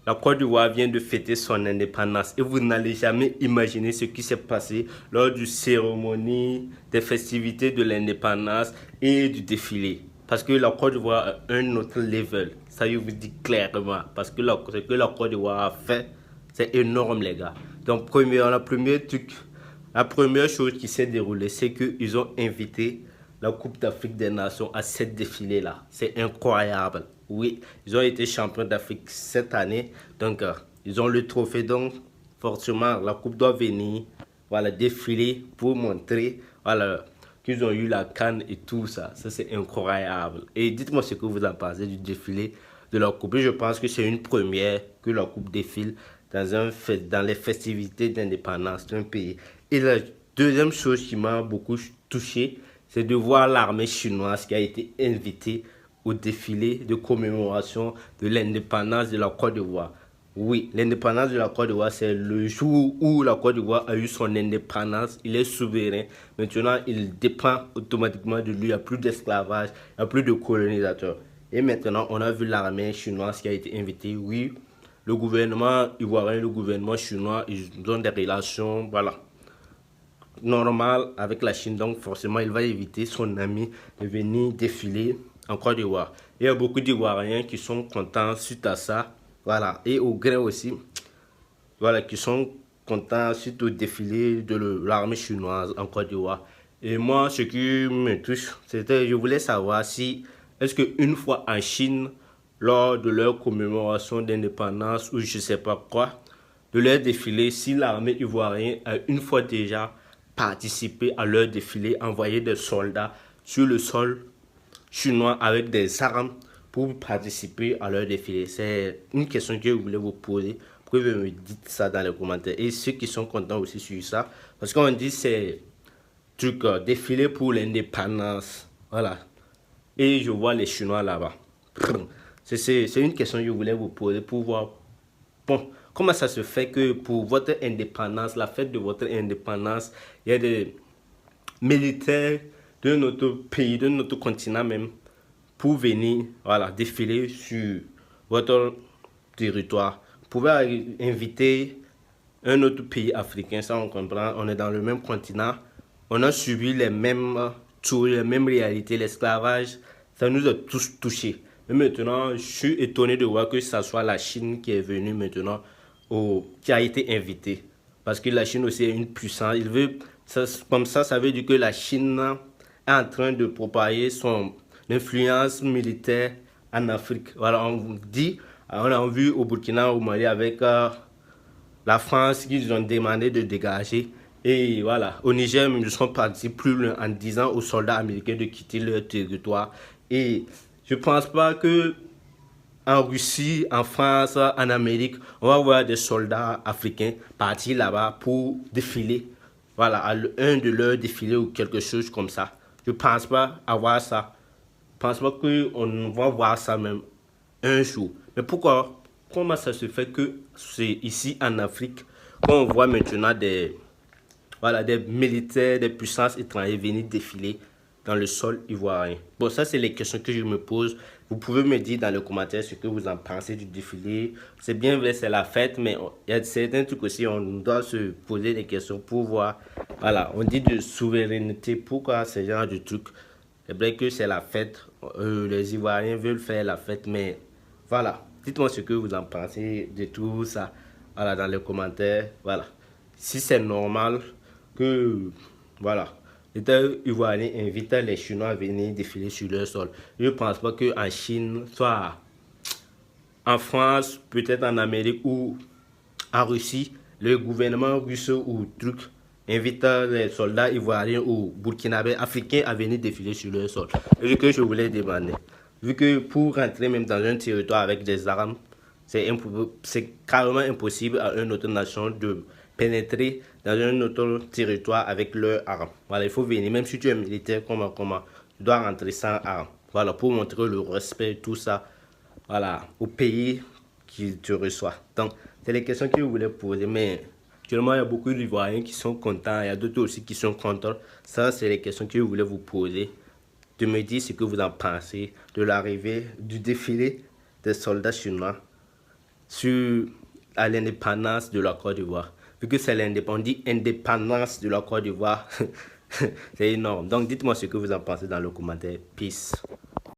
La Côte d'Ivoire vient de fêter son indépendance et vous n'allez jamais imaginer ce qui s'est passé lors du cérémonie des festivités de l'indépendance et du défilé. Parce que la Côte d'Ivoire a un autre level. Ça, je vous dis clairement. Parce que ce que la Côte d'Ivoire a fait, c'est énorme, les gars. Donc, la première chose qui s'est déroulée, c'est qu'ils ont invité la Coupe d'Afrique des Nations à cette défilé-là. C'est incroyable. Oui, ils ont été champions d'Afrique cette année. Donc, ils ont le trophée. Donc, forcément, la Coupe doit venir, voilà, défiler pour montrer, voilà, qu'ils ont eu la CAN et tout ça. Ça, c'est incroyable. Et dites-moi ce que vous en pensez du défilé de la Coupe. Et je pense que c'est une première que la Coupe défile dans les festivités d'indépendance d'un pays. Et la deuxième chose qui m'a beaucoup touché, c'est de voir l'armée chinoise qui a été invitée au défilé de commémoration de l'indépendance de la Côte d'Ivoire. Oui, l'indépendance de la Côte d'Ivoire, c'est le jour où la Côte d'Ivoire a eu son indépendance. Il est souverain. Maintenant, il dépend automatiquement de lui. Il n'y a plus d'esclavage, il n'y a plus de colonisateurs. Et maintenant, on a vu l'armée chinoise qui a été invitée. Oui, le gouvernement ivoirien, le gouvernement chinois, ils ont des relations, voilà, normales avec la Chine. Donc, forcément, il va éviter son ami de venir défiler en Côte d'Ivoire. Il y a beaucoup d'Ivoiriens qui sont contents suite à ça. Voilà. Et au grain aussi, voilà, qui sont contents suite au défilé de l'armée chinoise en Côte d'Ivoire. Et moi, ce qui me touche, c'était, je voulais savoir si, est-ce qu'une fois en Chine, lors de leur commémoration d'indépendance ou je sais pas quoi, de leur défilé, si l'armée ivoirienne a une fois déjà participé à leur défilé, envoyé des soldats sur le sol chinois avec des armes pour participer à leur défilé. C'est une question que je voulais vous poser. Vous pouvez me dire ça dans les commentaires. Et ceux qui sont contents aussi sur ça. Parce qu'on dit c'est truc défilé pour l'indépendance. Voilà. Et je vois les Chinois là-bas. C'est une question que je voulais vous poser pour voir. Bon, comment ça se fait que pour votre indépendance, la fête de votre indépendance, il y a des militaires de notre pays, de notre continent même, pour venir, voilà, défiler sur votre territoire. Vous pouvez inviter un autre pays africain, ça on comprend, on est dans le même continent, on a subi les mêmes tours, les mêmes réalités, l'esclavage, ça nous a tous touchés. Mais maintenant, je suis étonné de voir que ce soit la Chine qui est venue maintenant, qui a été invitée. Parce que la Chine aussi est une puissance. Comme ça veut dire que la Chine est en train de propager son influence militaire en Afrique. Voilà, on a vu au Burkina, au Mali, avec la France, qu'ils ont demandé de dégager. Et voilà, au Niger, ils sont partis plus loin en disant aux soldats américains de quitter leur territoire. Et je ne pense pas que en Russie, en France, en Amérique, on va voir des soldats africains partir là-bas pour défiler. Voilà, à un de leurs défilés ou quelque chose comme ça. Je ne pense pas avoir ça. Je ne pense pas qu'on va voir ça même un jour. Mais pourquoi? Comment ça se fait que c'est ici en Afrique qu'on voit maintenant voilà, des militaires, des puissances étrangères venir défiler dans le sol ivoirien? Bon, ça, c'est les questions que je me pose. Vous pouvez me dire dans les commentaires ce que vous en pensez du défilé. C'est bien vrai, c'est la fête, mais il y a certains trucs aussi, on doit se poser des questions pour voir. Voilà, on dit de souveraineté, pourquoi ce genre de trucs? C'est vrai que c'est la fête, les Ivoiriens veulent faire la fête, mais voilà. Dites-moi ce que vous en pensez de tout ça, voilà, dans les commentaires, voilà. Si c'est normal que, voilà, l'État ivoirien invite les Chinois à venir défiler sur leur sol. Je ne pense pas qu'en Chine, soit en France, peut-être en Amérique ou en Russie, le gouvernement russe ou truc invite les soldats ivoiriens ou burkinabés africains à venir défiler sur leur sol. C'est ce que je voulais demander. Vu que pour rentrer même dans un territoire avec des armes, c'est carrément impossible à une autre nation de pénétrer dans un autre territoire avec leurs armes. Voilà, il faut venir, même si tu es militaire, comment, tu dois rentrer sans armes. Voilà, pour montrer le respect, tout ça, voilà, au pays qui te reçoit. Donc, c'est les questions que je voulais poser, mais actuellement, il y a beaucoup d'Ivoiriens qui sont contents, il y a d'autres aussi qui sont contents. Ça, c'est les questions que je voulais vous poser. De me dire ce que vous en pensez de l'arrivée, du défilé des soldats chinois sur l'indépendance de la Côte d'Ivoire. Vu que c'est l'indépendance, on dit indépendance de la Côte d'Ivoire, c'est énorme. Donc dites-moi ce que vous en pensez dans le commentaire. Peace.